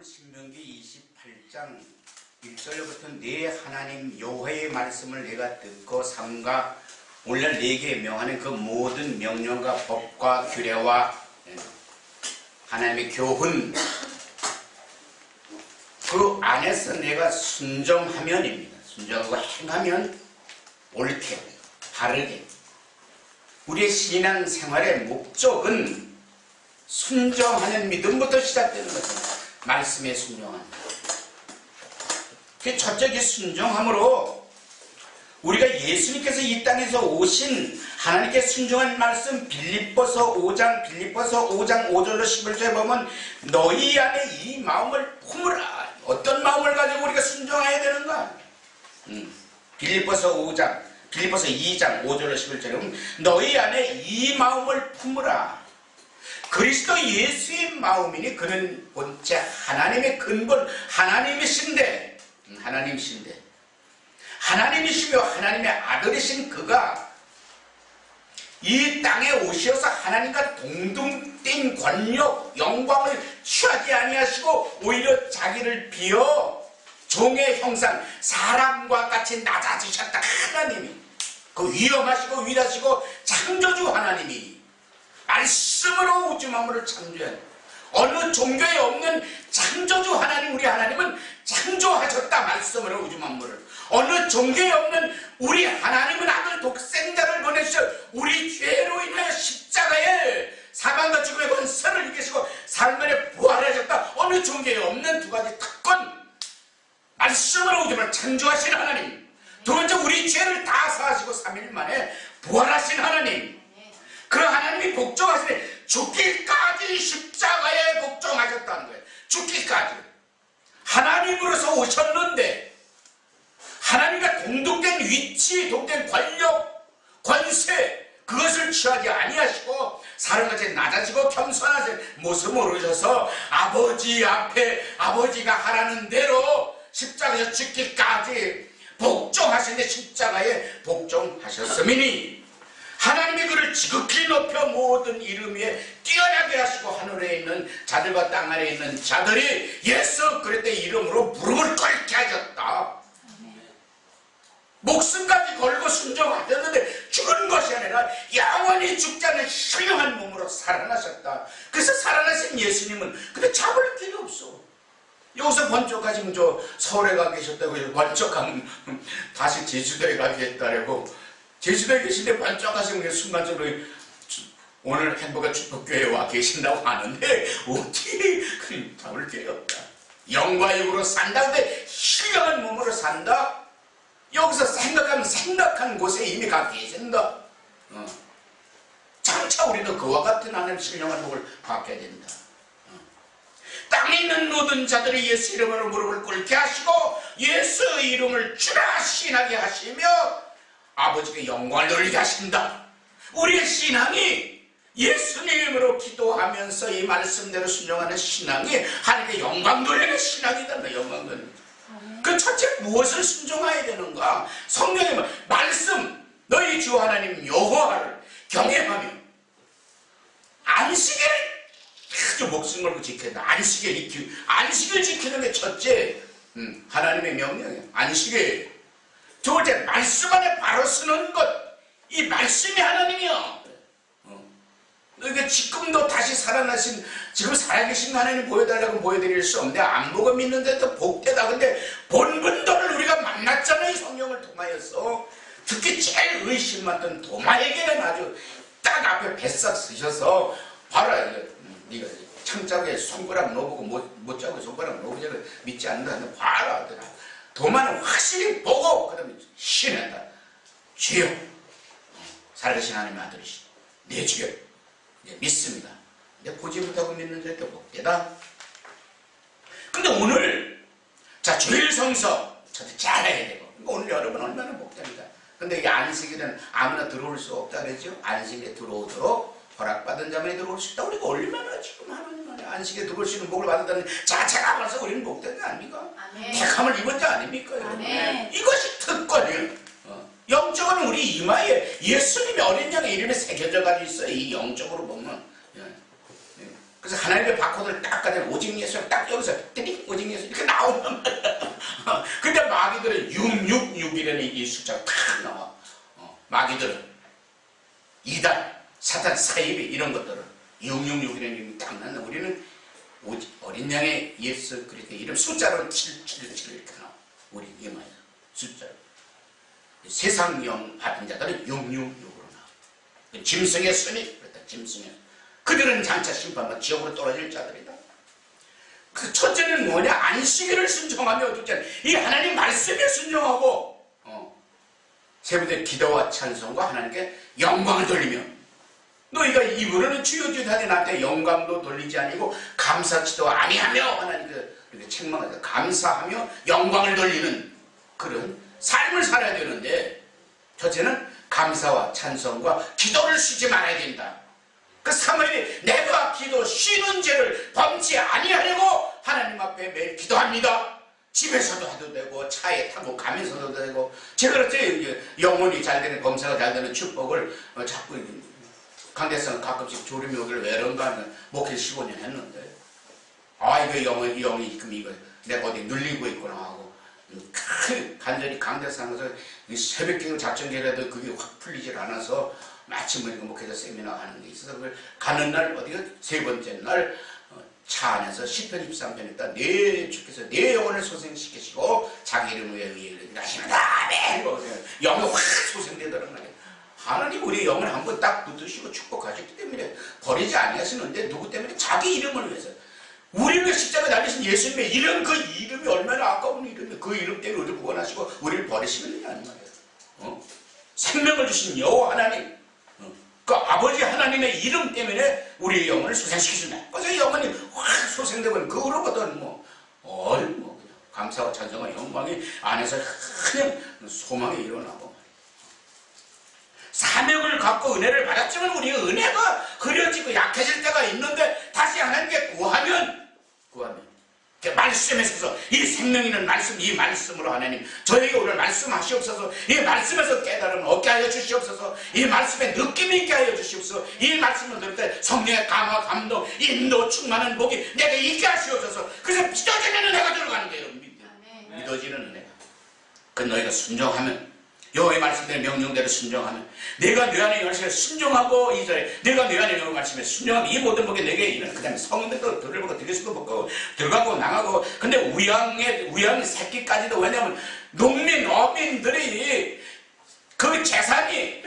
신명기 28장 1절부터 내 하나님 여호와의 말씀을 내가 듣고 삼가 오늘 네게 명하는 그 모든 명령과 법과 규례와 하나님의 교훈 그 안에서 내가 순종하면입니다. 순종하고 행하면 옳게 바르게 우리의 신앙생활의 목적은 순종하는 믿음부터 시작되는 것입니다. 말씀에 순종한다. 그 첫째 순종함으로 우리가 예수님께서 이 땅에서 오신 하나님께 순종한 말씀 빌립보서 5장 5절로 11절에 보면 너희 안에 이 마음을 품으라. 어떤 마음을 가지고 우리가 순종해야 되는가? 빌립보서 2장 5절로 11절에 보면 너희 안에 이 마음을 품으라. 그리스도 예수의 마음이니 그는 본체 하나님의 근본 하나님이신데 하나님이시며 하나님의 아들이신 그가 이 땅에 오셔서 하나님과 동등된 권력 영광을 취하지 아니하시고 오히려 자기를 비어 종의 형상 사람과 같이 낮아지셨다. 하나님이 그 위엄하시고 위대하시고 창조주 하나님이 말씀으로 우주 만물을 창조한 어느 종교에 없는 창조주 하나님 우리 하나님은 창조하셨다. 말씀으로 우주 만물을 어느 종교에 없는 우리 하나님은 아들 독생자를 보내셔 우리 죄로 인하여 십자가에 사망과 죽음의 권세를 이기시고 삶의 부활하셨다. 어느 종교에 없는 두 가지 특권 말씀으로 우주 만물을 창조하신 하나님 두 번째 우리 죄를 다 사하시고 3일 만에 부활하신 하나님 그 하나님이 복종하시되 죽기까지 십자가에 복종하셨다는 거예요. 죽기까지 하나님으로서 오셨는데 하나님과 동등된 위치, 동등된 권력, 권세 그것을 취하지 아니하시고 사람같이 낮아지고 겸손하신 모습을 오셔서 아버지 앞에 아버지가 하라는 대로 십자가에서 죽기까지 복종하시는데 십자가에 복종하셨음이니 하나님이 그를 지극히 높여 모든 이름 위에 뛰어나게 하시고 하늘에 있는 자들과 땅 아래에 있는 자들이 예수 그리스도의 이름으로 무릎을 꿇게 하셨다. 목숨까지 걸고 순종하셨는데 죽은 것이 아니라 영원히 죽지 않는 신령한 몸으로 살아나셨다. 그래서 살아나신 예수님은 근데 잡을 길이 없어. 여기서 번쩍하시면 저 서울에 가 계셨다고 해서 번쩍하면 다시 제주도에 가겠다라고 제주도에 계신데 반짝하시는 순간적으로 오늘 행복한 축복교회에 와 계신다고 하는데 어떻게 잡을 길이 없다. 영과 육으로 산다는데 신령한 몸으로 산다. 여기서 생각한 곳에 이미 가 계신다. 장차 우리도 그와 같은 하나님 신령한 목을 받게 된다. 땅에 있는 모든 자들이 예수 이름으로 무릎을 꿇게 하시고 예수 이름을 주라 신하게 하시며 아버지께 영광을 돌리게 하신다. 우리의 신앙이 예수님으로 기도하면서 이 말씀대로 순종하는 신앙이 하나님께 영광 돌리는 신앙이다. 영광 돌리는. 그 첫째 무엇을 순종해야 되는가? 성경의 말씀 너희 주 하나님 여호와를 경외하며 안식일 아주 목숨 걸고 지킨다. 안식일 지키는 게 첫째 하나님의 명령이에요. 안식일. 두 번째 말씀 안에 바로 쓰는 것. 이 말씀이 하나님이요. 너희가 지금도 다시 살아나신 지금 살아계신 하나님 보여달라고 보여드릴 수 없는데 안 보고 믿는데도 복되다. 근데 본분도를 우리가 만났잖아요. 이 성경을 통하여서. 특히 제일 의심 많던 도마에게는 아주 딱 앞에 뱃삭 쓰셔서 바로 네가 창자국에 손가락 넣어보고 못 자고 손가락 넣어보자고 믿지 않는다는데 바로 하더라. 도마는 확실히 보고 그 다음에 신한다. 주여 살아계신 하나님의 아들이시 내 주여 믿습니다. 내가 보지 못하고 믿는 자에게 복되다. 근데 오늘 자 주일 성서 저도 잘해야 되고 오늘 여러분 얼마나 복됩니다. 근데 이 안식일은 아무나 들어올 수 없다 그랬죠. 안식일에 들어오도록 허락받은 자만이 들어올 수 있다. 우리가 얼마나 지금 하나님 안에 안식에 들어올 수 있는 복을 받았다는 자체가 벌써 우리는 복된 거 아닙니까? 택함을 입은 자 아닙니까? 이것이 특권이에요. 영적으로는 우리 이마에 예수님의 어린 양의 이름이 새겨져 가지고 있어요. 이 영적으로 보면 그래서 하나님의 바코드를 딱 가지고 오직 예수를 딱 여기서 띠링 오직 예수 이렇게 나오는 거야. 근데 마귀들은 666이라는 이 숫자가 탁 나와. 마귀들은 이단, 사탄, 사이비 이런 것들은 666이라는 이름이 딱 나와. 우리는 어린 양의 예수 그리스도 이름 숫자로 777 이렇게 나와. 우리 이마에 숫자로. 세상 영 받은 자들은 666으로 나와. 짐승의 손이 그렇다. 짐승의 그들은 장차 심판받아 지옥으로 떨어질 자들이다. 그 첫째는 뭐냐? 안식일을 순종하며 둘째는 이 하나님 말씀에 순종하고 세 번째 기도와 찬송과 하나님께 영광을 돌리며 너희가 입으로는 주여 주여 하되 나한테 영광도 돌리지 아니고 감사치도 아니하며 하나님께 이렇게 책망해서 감사하며 영광을 돌리는 그런 삶을 살아야 되는데 첫째는 감사와 찬송과 기도를 쉬지 말아야 된다. 그 사무엘이 내가 기도 쉬는 죄를 범치 아니하려고 하나님 앞에 매일 기도합니다. 집에서도 해도 되고 차에 타고 가면서도 되고 제가 그렇지 영혼이 잘 되는 검사가 잘 되는 축복을 자꾸 강대성 가끔씩 조림이 오기를 외런가 하면 목회 15년 했는데 이거 영이 이거 내가 어디 눌리고 있구나 하고 간절히 강대상에서 새벽기도 작전기라도 그게 확 풀리질 않아서 마침 목회자 세미나 하는 게 있어서 그걸 가는 날 어디가 세 번째 날 차 안에서 10편 23편 있다 내 주께서 내 영혼을 소생시키시고 자기 이름을 위해 하시는다 아멘 영이 확 소생되더란 말이에요. 하나님 우리 영을 한번 딱 붙드시고 축복하셨기 때문에 버리지 아니하시는데 누구 때문에? 자기 이름을 위해서 우리를 십자가에 달리신 예수님의 이름 그 이름이 얼마나 아까운 이름이 그 이름 때문에 우리를 구원하시고 우리를 버리시느냐 아니 말이에요. 생명을 주신 여호와 하나님 그 아버지 하나님의 이름 때문에 우리의 영혼을 소생시키신다. 그래서 영혼이 확 소생되면 그로부터는 그냥 감사와 찬송과 영광이 안에서 그냥 소망이 일어나고 사명을 갖고 은혜를 받았지만 우리의 은혜가 흐려지고 약해질 때가 있는데 다시 하나님께 구하면 말씀에 있어서 이 생명 있는 말씀 이 말씀으로 하나님 저에게 오늘 말씀하시옵소서 이 말씀에서 깨달음을 얻게 하여 주시옵소서 이 말씀에 느낌이 있게 하여 주시옵소서 이 말씀을 들을 때 성령의 감화 감동 인도 충만한 복이 내게 있게 하시옵소서 그래서 믿어지는 은혜가 들어가는 거예요. 믿어지는 은혜가 그 너희가 순종하면 여호와의 말씀대로 명령대로 순종하면 내가 내 안에 열심히 순종하고 이절에 내가 내 안에 여호와의 말씀에 순종하면 이 모든 복이 내게 이르는 그 다음에 성인들도 들어보고 들릴수도 먹고 들어가고 나가고 근데 우양 새끼까지도 왜냐하면 농민 어민들이 그 재산이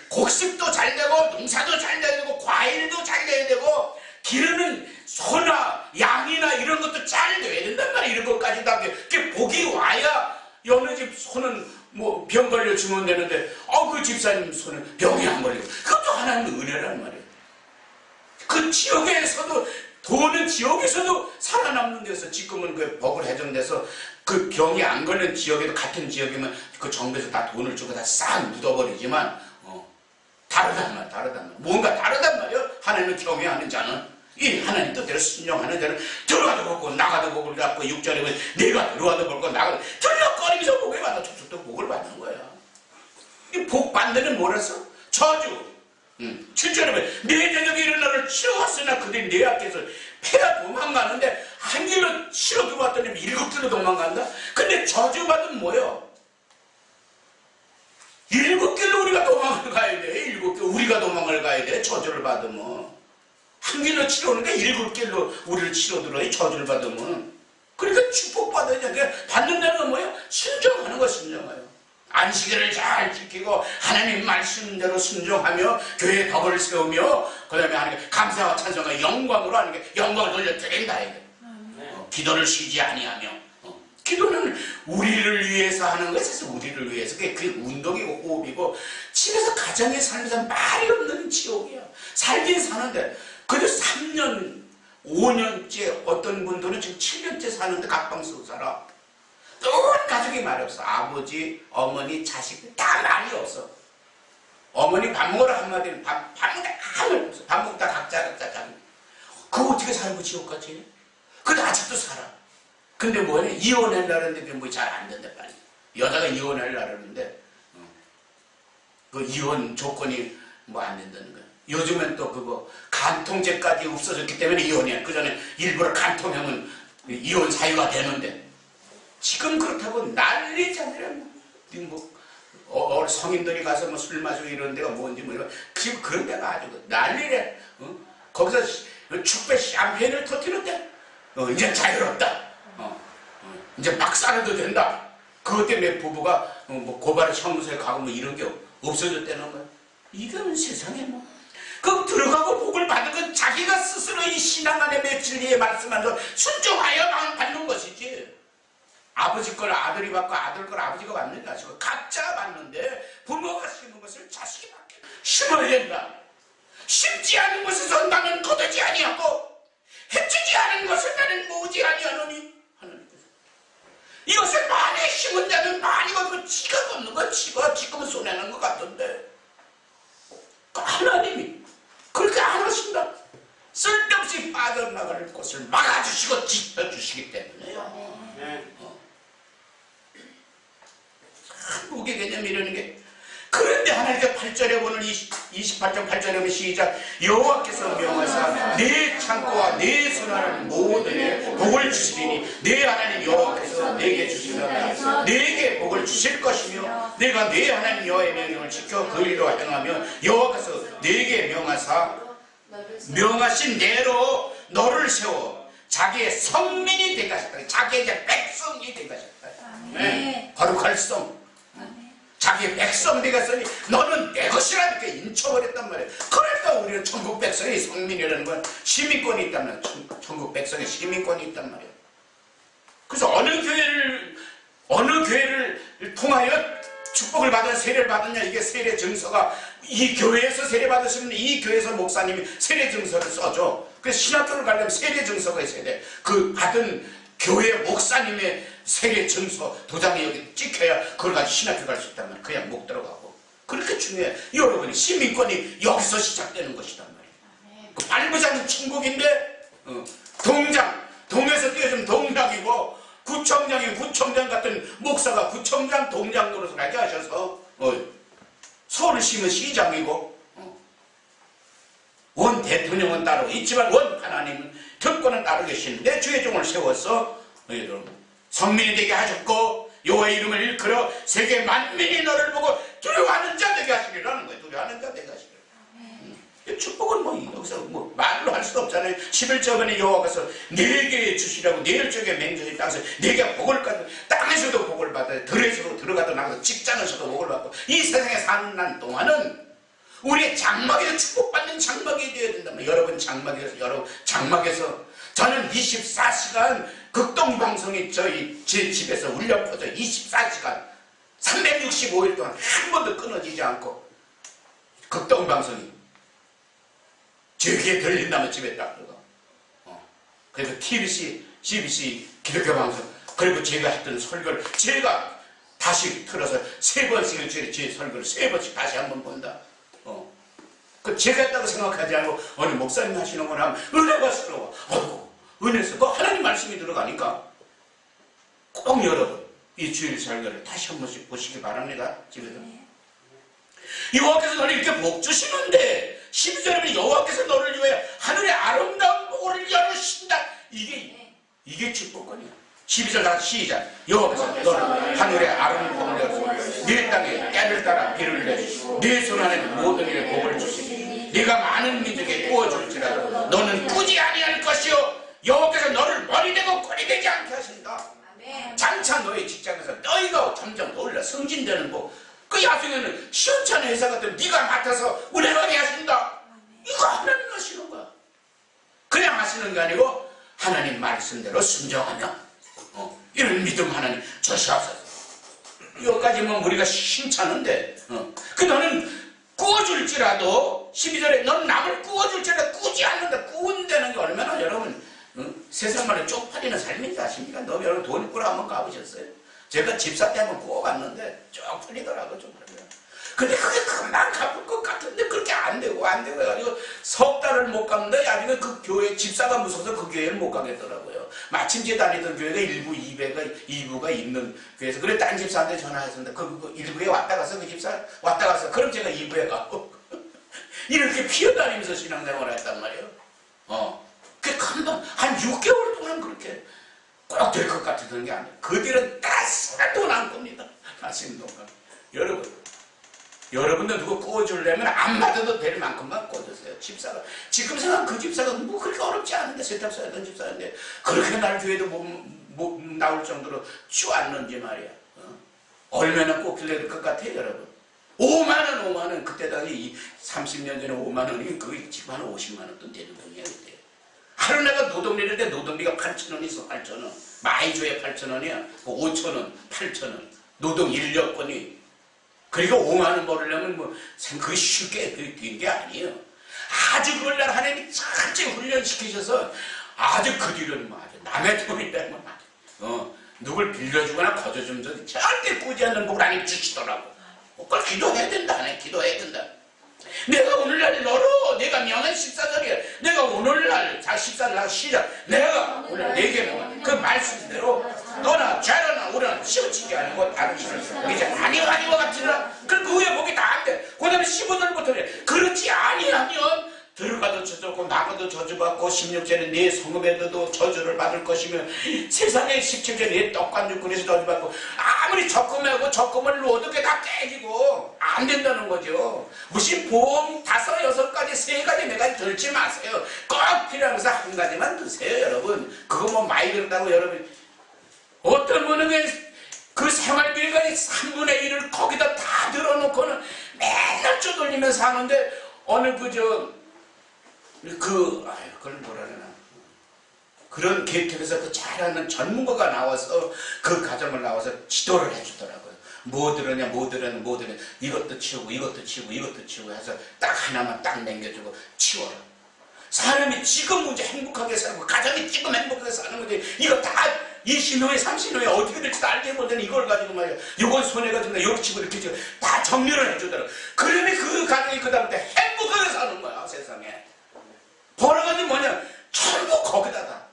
곡식도 잘 되고 농사도 잘 돼야 되고 과일도 잘 돼야 되고 기르는 소나 양이나 이런 것도 잘 돼야 된단 말이야. 이런 것까지 다 그게 복이 와야 어느 집 소는 병 걸려 죽으면 되는데 그 집사님 손은 병이 안 걸리고 그것도 하나님의 은혜란 말이에요. 그 지역에서도 돈은 지역에서도 살아남는 데서 지금은 그 버블 해정돼서 그 병이 안 걸린 지역에도 같은 지역이면 그 정부에서 다 돈을 주고 다 싹 묻어버리지만 다르단 말이야. 뭔가 다르단 말이에요. 하나님을 경외하는 자는 이 하나님 뜻대로 순종하는 자는 들어가도 볼고 나가도 복을 받고 6절에 보면 내가 들어가도 볼고 나가도 들럭거리면서 복을 받아 툭툭 복을 받는 거야. 이 복 받는 데는 뭐라서? 저주. 7절에 보면 내 저녁에 이런 날을 치러왔으나 그들이 내 앞에서 패야 도망가는데 한 길로 치러 들어왔더니 7길로 도망간다? 근데 저주받으면 뭐예요? 7길로 우리가 도망을 가야 돼. 7길 우리가 도망을 가야 돼. 저주를 받으면. 한 길로 치러 오는데 7길로 우리를 치러 들어요. 저주를 받으면. 그러니까 축복받아야 돼. 받는다는 건 뭐예요? 순종하는 거 순종해요. 안식일을 잘 지키고 하나님 말씀대로 순종하며 교회의 덕을 세우며 그 다음에 하나님께 감사와 찬송과 영광으로 하나님께 영광을 돌려드린다. 기도를 쉬지 아니하며 기도는 우리를 위해서 하는 것에서 우리를 위해서 그게 운동이고 호흡이고 집에서 가정의 삶에서 말이 없는 지옥이야. 살긴 사는데 그래도 3년 5년째 어떤 분들은 지금 7년째 사는데 각방 쓰고 살아. 온 가족이 말이 없어. 아버지, 어머니, 자식 다 말이 없어. 어머니 밥 먹으러 한마디는 밥 먹다 아무 말 없어. 밥 먹다 각자 자기. 그거 어떻게 살고 지옥까지? 근데 아직도 살아. 근데 뭐냐? 이혼하려는데 그게 뭐 잘 안 된다 말이야. 여자가 이혼하려는데 그 이혼 조건이 뭐 안 된다는 거야. 요즘은 또 그거 간통죄까지 없어졌기 때문에 이혼이야. 그 전에 일부러 간통하면 이혼 사유가 되는데 지금 그렇다고 난리잖아요. 성인들이 가서 뭐 술 마시고 이런 데가 뭔지 뭐 지금 그런 데가 아주 난리래. 거기서 축배 샴페인을 터뜨렸대. 이제 자유롭다. 이제 막 살아도 된다. 그것 때문에 부부가 뭐 고발을 청구서에 가고 뭐 이런 게 없어졌다는 거야. 이건 세상에 뭐. 그 들어가고 복을 받은 건 자기가 스스로 이 신앙 안에 맺힌 이의 말씀하면서 순종하여 받는 것이지. 아버지 걸 아들이 받고 아들 걸 아버지가 받는 게 아니고 각자 받는데 부모가 심은 것을 자식이 받게 심어야 된다. 심지 않은 것에서 나는 거두지 아니하고 해치지 않은 것을 나는 모으지 아니하노니 하나님께서 이것을 많이 심은 자는 많이 거두고 지가 걷는 건 지가 지금은 손해는 것 같던데 하나님이 그렇게 안 하신다. 쓸데없이 빠져나갈 곳을 막아주시고 지켜주시기 때문에요. 무게 개념 이러는 게. 그런데 하나님께서 8절에 오늘 28장 8절에 보면 시작. 여호와께서 명하사 내 창고와 내 손안을 모든 복을 주시리니 내 하나님 여호와께서 내게 주시리라. 내게 복을 주실 것이며 내가 내 하나님 여호와의 명령을 지켜 그 일로 행하며 여호와께서 내게 명하신 대로 너를 세워 자기의 성민이 되게 하셨다. 자기의 이제 백성이 되게 하셨다. 네. 거룩할 성. 자기의 백성 되겠으니 너는 내 것이라 이렇게 인쳐버렸단 말이에요. 그러니까 우리는 천국 백성의 성민이라는 건 시민권이 있단 말이에요. 천국 백성의 시민권이 있단 말이에요. 그래서 어느 교회를 통하여 축복을 받은 세례를 받았냐. 이게 세례 증서가 이 교회에서 세례 받으시면 이 교회에서 목사님이 세례 증서를 써줘. 그래서 신학교를 가려면 세례 증서가 있어야 돼. 그 받은 교회 목사님의 세례 증서 도장이 여기 찍혀야 그걸 가지고 신학교 갈 수 있단 말이에요. 그냥 못 들어가고. 그렇게 중요해. 여러분이 시민권이 여기서 시작되는 것이단 말이에요. 그 발부자는 천국인데 동에서 띄어주면 동장이고 구청장이면 구청장 같은 목사가 구청장 동장 노릇을 하게 하셔서 서울시면 시장이고 원 대통령은 따로 있지만 원 하나님은 특권은 따로 계시는데 주의 종을 세워서 성민이 되게 하셨고 여호와의 이름을 일컬어 세계 만민이 너를 보고 두려워하는 자 되게 하시리라는 거예요. 두려워하는 자 되게 하시리라. 축복은 뭐 여기서 뭐 말로 할 수도 없잖아요. 11절에 여호와께서 내게 주시라고 내일 쪽에 맹세히 땅에서 내게 복을 받고 땅에서도 복을 받아요. 들에서도 들어가도 나가도 직장에서도 복을 받고 이 세상에 사는 동안은 우리의 장막에서 축복받는 장막이 되어야 된다면 여러분 장막에서 저는 24시간 극동방송이 제 집에서 울려 퍼져 24시간 365일 동안 한 번도 끊어지지 않고 극동방송이 제 귀에 들린다면 집에 딱 들어가. 그래서 TBC, CBC 기독교 방송 그리고 제가 했던 설교를 제가 다시 틀어서 3번씩 일주일에 제 설교를 3번씩 다시 한번 본다. 그 제가 했다고 생각하지 않고 어느 목사님 하시는 걸 하면 은혜가 스러워. 은혜서 그 하나님 말씀이 들어가니까 꼭 여러분 이 주일 설교를 다시 한 번씩 보시기 바랍니다. 집에서. 여호와께서 너를 이렇게 복 주시는데 12절에 여호와께서 너를 위하여 하늘의 아름다운 복을 열으신다. 이게 축복권이야. 12절 다 시작. 여호와께서 너를 하늘의 아름다운 복을 열으시고 네 땅에 때를 따라 비를 내주시고 네 손안에 모든 일에 복을 주시니 네가 많은 민족에 구워줄지라도 너는 꾸지 아니할 것이요 여호와께서 너를 머리 되고 꼬리 되지 않게 하신다. 장차 너의 직장에서 너희가 점점 올라 승진되는 복. 그 야생에는 시원찮은 회사 같은 네가 맡아서 운행하게 하신다. 이거 하나님 하시는 거야. 그냥 하시는 게 아니고 하나님 말씀대로 순종하며 이런 믿음 하나님 주시옵소서. 여기까지면 우리가 심찮은데 그 너는 구워줄지라도 12절에 넌 남을 구워줄지라도 꾸지 않는다. 구운다는 게 얼마나 여러분 세상 말에 쪽팔리는 삶인지 아십니까? 너 여러분 돈 꾸러 한번 가보셨어요? 제가 집사 때 한번 구워봤는데 쪽팔리더라고 좀. 근데 그게 금방 갚을 것 같은데 그렇게 안 되고 해가지고 석 달을 못 갔는데 나중에 그 교회 집사가 무서워서 그 교회를 못 가겠더라고요. 마침 제 다니던 교회가 일부 2부가 있는 교회에서 그래 딴 집사한테 전화했었는데 그 일부에 왔다 가서 그 집사 왔다 가서 그럼 제가 2부에 가고 이렇게 피어다니면서 신앙생활을 했단 말이에요. 그 감동, 한 6개월 동안 그렇게 꼭 될 것 같은 게 아니에요. 그 뒤는 따스도 난 겁니다. 다시 동안. 여러분도 누구 꽂으려면 안 맞아도 될 만큼만 꽂으세요. 집사가. 지금 생각하면 그 집사가 뭐 그렇게 어렵지 않은데, 세탁소 하던 집사인데, 그렇게 날 교회도 못 나올 정도로 쥐왔는지 말이야. 얼마나 꽂힐래야 될 것 같아요, 여러분. 5만원. 그때 당시 30년 전에 5만원이면 그게 지금 한 50만원 돈 되는 돈이야, 그때. 하루 내가 노동리를 때 노동비가 8,000원 있어, 8,000원. 많이 줘야 8,000원이야. 5,000원, 8,000원. 노동 인력권이. 그러니까 5만원 벌으려면 뭐, 그게 쉽게 된 게 아니에요. 아주 그걸 하나님이 철저히 훈련시키셔서 아주 그 뒤로는 뭐 아주 남의 돈이라면 누굴 빌려주거나 거저주면 절대 꾸지 않는 복을 하나님 주시더라고. 그걸 기도해야 된다. 하나님 기도해야 된다. 내가 오늘날 너로 내가 명한 14절이야. 내가 오늘날 14날 시작. 내가 오늘 4개는 그 말씀대로 너나 죄나 우리나 치우치게 아니고 다른 일을 이제 아니와 같으나 그 후에 복이 다 안 돼. 그 다음에 15절부터 그렇지 아니하면 들어가도 저주받고 나가도 저주받고 16절에 내 성읍에도 저주를 받을 것이며 세상에 17절에 내 떡간죽거리에서 저주받고 아무리 적금을 어떻게 다 깨지고 안 된다는 거죠. 무슨 보험 5, 6가지 3가지 4가지 들지 마세요. 꼭 필요한 것은 한 가지만 드세요, 여러분. 그거 뭐 많이 들었다고 여러분. 어떤 분은 그 생활비까지 3분의 1을 거기다 다 들어놓고는 맨날 쪼들리면서 하는데 어느 그걸 뭐라 그러나. 그런 계통에서 그 잘하는 전문가가 나와서 그 가정을 나와서 지도를 해주더라고요. 뭐 들었냐. 이것도 치우고 해서 딱 하나만 딱 남겨주고 치워라. 사람이 지금 문제 행복하게 살고 가정이 지금 행복하게 사는 거지. 이거 다 20년에 30년에 어떻게 될지도 알게 못하는 이걸 가지고 말이야. 이건 손해가 된다. 여기 치고 이렇게 치고 다 정리를 해주더라고. 그러면 그 가정이 그 다음부터 행복하게 사는 거야, 세상에. 벌어가지고 뭐냐, 전부 거기다가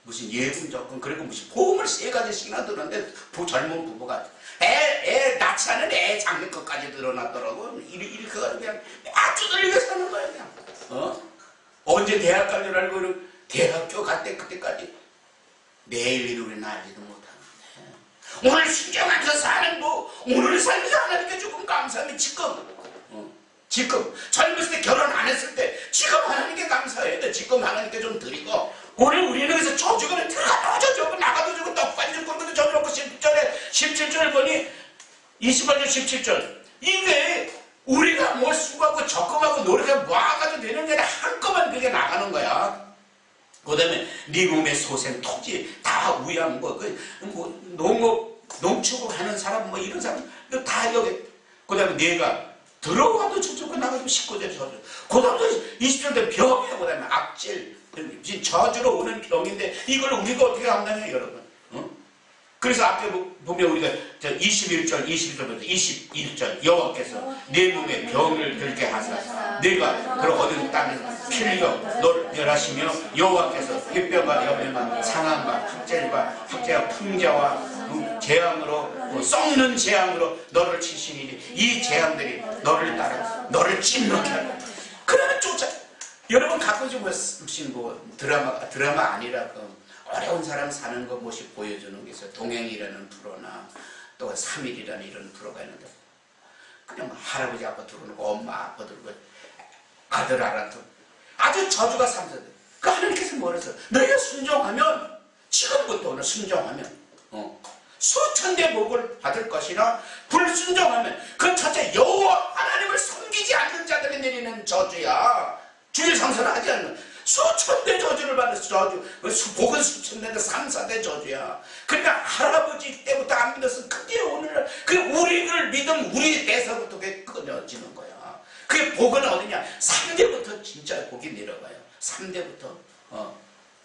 무슨 예금 적금 그리고 무슨 보험을 3가지씩이나 들었는데 젊은 부부가 애 낳지않은 애 장래 것까지 들어놨더라고. 이렇게 가지고 그냥 아주 들리게 사는 거야, 그냥. 언제 대학 갈 줄 알고 대학교 갈 때 그때까지 내일 일을 우리는 알지도 못하는데 오늘 순종하면서 사는 오늘 살면서 하나님께 조금 감사하면 지금 젊었을 때 결혼 안 했을 때 지금 하나님께 감사해야 돼. 지금 하나님께 좀 드리고 오늘 우리는 그래서 저주거는 들어가도 저주고 나가도 저주고 떡반지 굴고도 저주고 17절 보니 28절 17절 이게 우리가 뭐 수고하고 적금하고 노력해 모아가지고 되는 게 아니라 한꺼번에 그게 나가는 거야. 그 다음에 네 몸의 소생 토지 다 우양 농축을 하는 사람 이런 사람 다 여기. 그 다음에 내가 들어와도 저주고 나가도 19절 저주. 그 다음에 20절 병이야. 그 다음에 악질 저주로 오는 병인데 이걸 우리가 어떻게 한다냐 여러분. 그래서 앞에 보면 우리가 21절 21절 여호와께서 내 몸에 병을 들게 하사 내가 그런 얻은 땅을 필려 너를 멸하시며 여호와께서 햇병과 여병과 상함과 학재와 풍자와 재앙으로 썩는 재앙으로 너를 치시니 이 재앙들이 너를 따라 너를 찐먹게 하고 그러면 쫓아. 여러분 가끔씩 무슨 드라마 아니라 어려운 사람 사는 거 뭐씩 보여주는 게 있어요. 동행이라는 프로나 또 3일이라는 이런 프로가 있는데 그냥 할아버지 아빠 들어오고 엄마 아빠 들어오고 아들 알아도 아주 저주가 삼서돼. 그 하나님께서 뭐랬어요? 너희가 순종하면 지금부터 오늘 순종하면 수천대 복을 받을 것이나 불순종하면 그 첫째 여호와 하나님을 섬기지 않는 자들이 내리는 저주야. 주일 상서를 하지 않는 수천대 저주를 받는 저주. 복은 수천대인데 3, 4대 저주야. 그러니까 할아버지 때부터 안 믿었으면 그게 오늘날 우리를 믿음 우리 대서부터 그게 끊어지는 거야. 그게 복은 어디냐? 3대부터 진짜 복이 내려가요. 3대부터.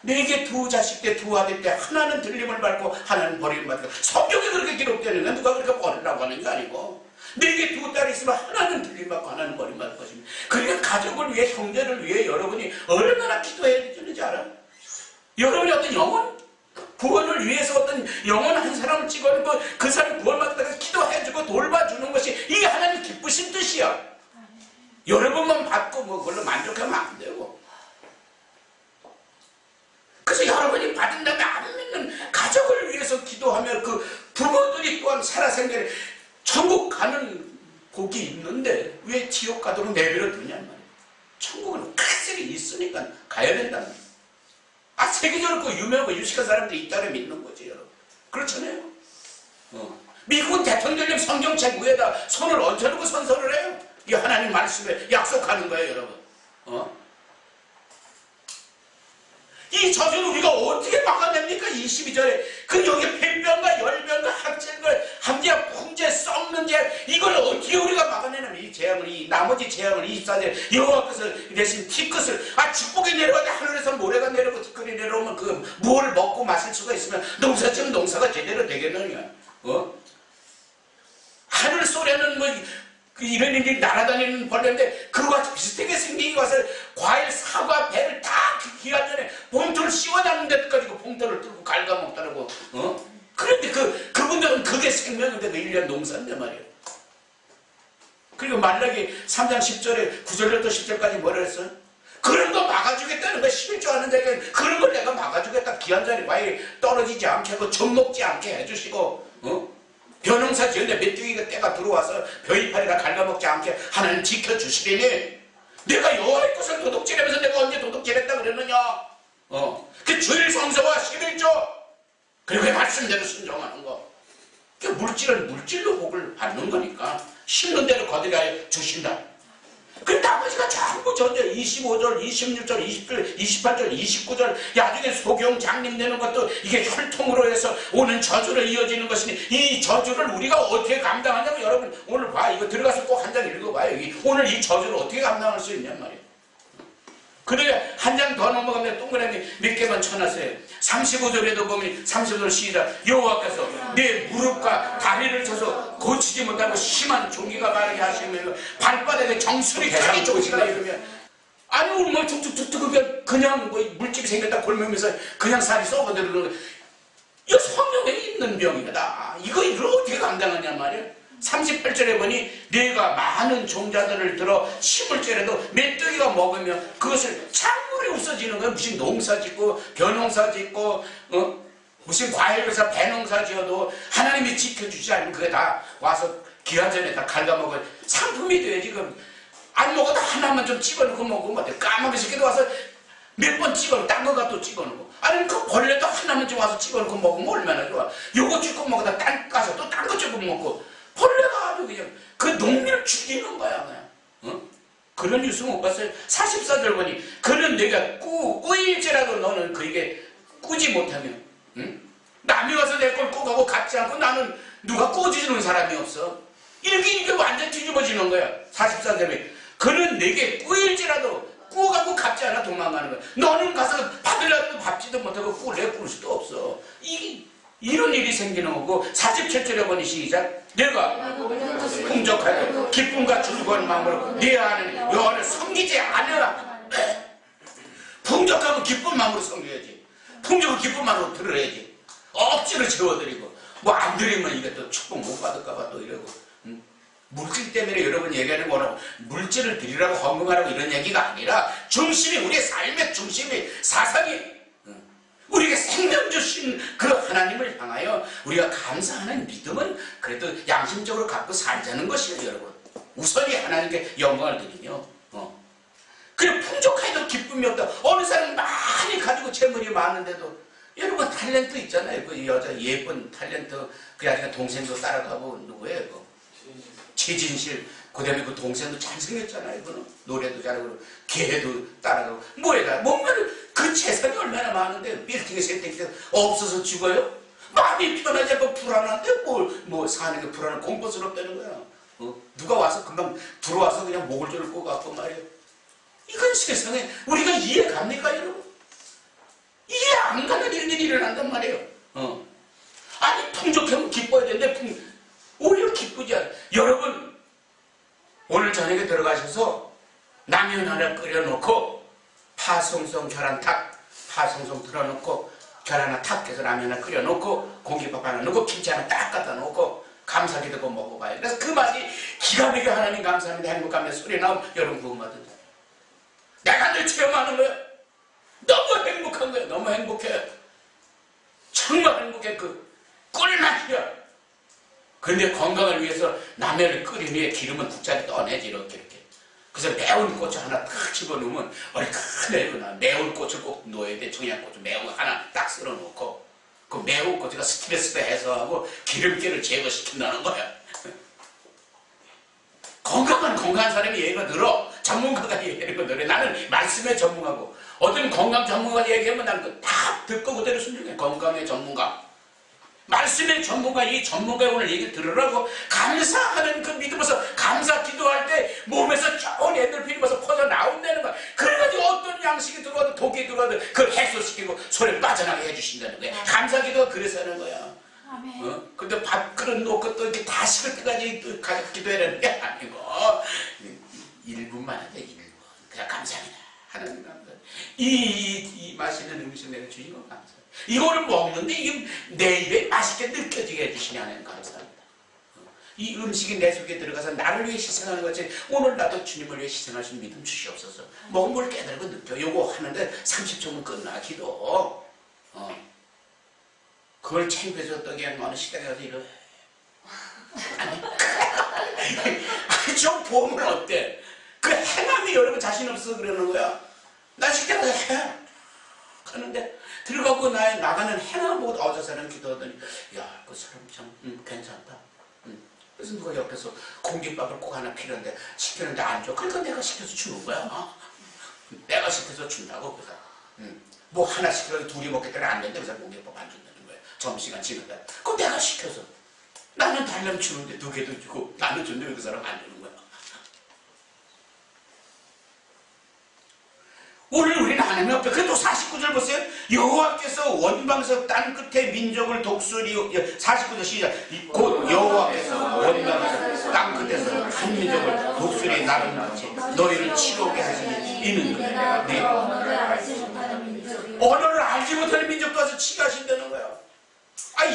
내게 2 자식 때 2 아들 때 하나는 들림을 받고 하나는 버림을 받고 성경에 그렇게 기록되는 건 누가 그렇게 버리라고 하는 게 아니고 내게 2 딸이 있으면 하나는 들림받고 하나는 버림받을 것입니다. 그러니까 가족을 위해 형제를 위해 여러분이 얼마나 기도해야 되는지 알아? 여러분이 어떤 영혼 구원을 위해서 어떤 영혼 한 사람을 찍어내고 그 사람이 구원받았다고 해서 기도해주고 돌봐주는 것이 이게 하나님 기쁘신 뜻이야. 여러분만 받고 뭐 그걸로 만족하면 안 되고. 그래서 여러분이 받은 다음에 안 믿는 가족을 위해서 기도하며 그 부모들이 또한 살아생전에 천국 가는 복이 있는데 왜 지옥 가도록 내버려 두냔 말이에요. 천국은 확실히 있으니까 가야 된다는 거예요. 아, 세계적으로 그 유명하고 유식한 사람들이 있다고 믿는 거지, 여러분. 그렇잖아요. 미국은 대통령님 성경책 위에다 손을 얹혀놓고 선서를 해요. 이 하나님 말씀에 약속하는 거예요, 여러분. 이 저주를 우리가 어떻게 막아냅니까? 22절에 그 여기 폐병과 열병과 학질과 함지와 풍재 썩는 죄 이걸 어떻게 우리가 막아내냐면 이 재앙을 이 나머지 재앙을 24절 여호와께서 대신 티끝을 축복이 내려가는데 하늘에서 모래가 내려오고 티끌이 내려오면 그 뭘 먹고 마실 수가 있으면 농사지면 농사가 제대로 되겠느냐? 하늘 소리는 뭐 이런 일이 날아다니는 벌레인데 그거와 비슷하게 생긴 것을 과일, 사과, 배를 다 기한 전에 봉투를 씌워놨는 데까지 그 봉투를 뚫고 갉아먹더라고. 그런데 그분들은 그게 생명인데 그 1년 농사인데 말이에요. 그리고 말라기 3장 10절에 9절부터 10절까지 뭐라 했어? 그런 거 막아주겠다는 거야. 11조 하는 자에게 그런 걸 내가 막아주겠다. 기한 전에 과일 떨어지지 않게 하고 젖 먹지 않게 해주시고 벼농사 지었는데 메뚜기가 때가 들어와서 벼이파리가 갉아먹지 않게 하나님 지켜주시리니 내가 여호와의 것을 도둑질하면서 내가 언제 도둑질했다 그랬느냐? 그 주일 성서와 11조 그리고 그 말씀대로 순종하는 거. 그 물질은 물질로 복을 받는 거니까 심는 대로 거두게 주신다. 그 나머지가 전부 전제 25절, 26절, 20절, 28절, 29절 나중에 소경 장림 되는 것도 이게 혈통으로 해서 오는 저주로 이어지는 것이니 이 저주를 우리가 어떻게 감당하냐면 여러분 오늘 봐 이거 들어가서 꼭 한 장 읽어봐요. 오늘 이 저주를 어떻게 감당할 수 있냔 말이에요. 그래 한 장 더 넘어가면 동그라미 몇 개만 쳐놨어요. 35절에도 보면 35절 시작 여호와께서 내 무릎과 다리를 쳐서 고치지 못하고 심한 종기가 마르게 하시면 발바닥에 정수리 차게 조시라 이러면 아니 우리 뭐 툭툭툭툭 그냥 뭐 물집이 생겼다 골면서 그냥 살이 썩어들는 거 이거 성령에 있는 병이다. 이걸 어떻게 감당하냐 말이에요. 38절에 보니 네가 많은 종자들을 들어 심을지라도 메뚜기가 먹으면 그것을 작물이 없어지는 거야. 무슨 농사 짓고 벼농사 짓고 무슨 과일에서 배농사 지어도 하나님이 지켜주지 않으면 그게 다 와서 기한전에 다 갉아먹을 상품이 돼야지. 지금 안 먹어도 하나만 좀 찍어놓고 먹으면 어때? 까마귀 새끼도 와서 몇 번 찍어놓고 딴 거가 또 찍어놓고 아니면 그 벌레도 하나만 좀 와서 찍어놓고 먹으면 얼마나 좋아. 요거 조금 먹어다 딴 가서 또 딴 거 조금 먹고 벌레가 아주 그냥 그 농민을 죽이는 거야 그냥. 그런 뉴스 못 봤어요? 44절 보니 그는 내가 꾸일지라도 너는 그에게 꾸지 못하면 남이 와서 내 걸 꾸가고 갖지 않고 나는 누가 꾸어주는 사람이 없어. 이게 완전 뒤집어지는 거야. 44절에 그는 내게 꾸일지라도 꾸가고 갖지 않아 도망가는 거야. 너는 가서 받으려도 받지도 못하고 꿀 수도 없어. 이런 일이 생기는 거고 47절에 보니 시작 내가 풍족하게 기쁨과 즐거운 마음으로 네 안에 여호와를 섬기지 않으라. 풍족하면 기쁜 마음으로 섬겨야지. 풍족은 기쁜 마음으로 들어야지. 억지로 채워드리고 뭐 안 드리면 이게 또 축복 못 받을까봐 또 이러고 물질 때문에 여러분 얘기하는 거는 물질을 드리라고 헌금하라고 이런 얘기가 아니라 중심이 우리의 삶의 중심이 사상이 우리에게 생명 주신 그 하나님을 향하여 우리가 감사하는 믿음은 그래도 양심적으로 갖고 살자는 것이에요. 여러분 우선이 하나님께 영광을 드리며 그래 풍족해도 기쁨이 없다. 어느 사람은 많이 가지고 재물이 많은데도 여러분 탤런트 있잖아요. 그 여자 예쁜 탤런트 그 아저씨가 동생도 따라가고 누구예요? 최진실 그 다음에 그 동생도 잘생겼잖아요. 그는 노래도 잘하고 걔도 따라가고 뭐에다 몸만 그 재산이 얼마나 많은데 빌딩에 세팅해서 없어서 죽어요? 마음이 편하지 않고 불안한데 뭐 사는 게 불안한 공포스럽다는 거야. 누가 와서 금방 들어와서 그냥 목을 졸고 갖고 말이에요. 이건 세상에 우리가 이해 갑니까 여러분? 이해 안 가는 일들이 일어난단 말이에요. 아니 풍족하면 기뻐야 되는데 오히려 기쁘지 않아. 여러분 오늘 저녁에 들어가셔서 라면 하나 끓여놓고 파송송 계란탁 파송송 틀어놓고 계란 하나 탁 해서 라면 하나 끓여놓고 공깃밥 하나 넣고 김치 하나 딱 갖다 놓고 감사기도고 먹어봐요. 그래서 그 맛이 기가 막히게 하나님 감사합니다 행복합니다 소리 나오면 여러분 구원받은 내가 늘 체험하는 거예요. 너무 행복한 거예요. 너무 행복해. 정말 행복해. 그 꿀맛이야. 그런데 건강을 위해서 라면을 끓인 후에 기름은 국자에 떠내지 이렇게. 그래서 매운 고추 하나 탁 집어넣으면 얼큰해요. 매운 고추를 꼭 넣어야 돼. 청양고추 매운 거 하나 딱 썰어 놓고 그 매운 고추가 스트레스도 해소하고 기름기를 제거시킨다는 거야. 건강한 사람이 얘기가 늘어. 전문가가 얘기하는 늘어. 나는 말씀의 전문가고 어떤 건강 전문가가 얘기하면 나는 다 듣고 그대로 순종해. 건강의 전문가. 말씀의 전문가, 이 전문가의 오늘 얘기를 들으라고. 감사하는 그 믿음에서 감사 기도할 때 몸에서 좋은 엔돌핀이 퍼져 나온다는 거야. 그래가지고 어떤 양식이 들어와도 독이 들어와도 그걸 해소시키고 소리를 빠져나게 해주신다는 거야. 감사 기도가 그래서 하는 거야. 근데 밥그릇 놓고 또 이렇게 다 식을 때까지 또 가족 기도해라는 게 아니고 1분만 하자. 1분 그냥 감사합니다. 하나님 감사. 이 맛있는 음식 내가 주신 거 감사. 이거를 먹는데 이게 내 입에 맛있게 느껴지게 해주시냐는 감사합니다. 이 음식이 내 속에 들어가서 나를 위해 희생하는 것이 오늘 나도 주님을 위해 희생하신 믿음 주시옵소서. 먹은 걸 깨달고 느껴. 요거 하는데 30초면 끝나 기도. 그걸 창피해서 또 그냥 어느 식당에 가서 이러. 아니 좀 보면 어때? 그 행함이 여러분 자신 없어 그러는 거야. 나 식당 가서 해. 하는데 들어가고 나가는 행함 보고 어제 사람 기도하더니 야 그 사람 참 괜찮다. 그래서 누가 옆에서 공깃밥을 꼭 하나 필요한데 시키는데 안 줘. 그러니까 내가 시켜서 주는 거야. 내가 시켜서 준다고. 그래서 뭐 하나 시켜서 둘이 먹겠다는 안 된다. 그래서 공깃밥 안 준다는 거야. 점심시간 지났다. 그럼 내가 시켜서 나는 달라면 주는데 2개도 주고 나는 줬는데 왜 그 사람 안 주는 거야. 오늘 우리는 하나님 앞에 그래도 49절 보세요. 여호와께서 원방석 땅 끝에 민족을 독수리 49절 시작. 곧 여호와께서 원방석 땅 끝에서 한 민족을 독수리 나름 같이 너희를 치료하게 하시니 이는 네 언어를 알지 못하는 민족도 와서 치게 하신다는 거야.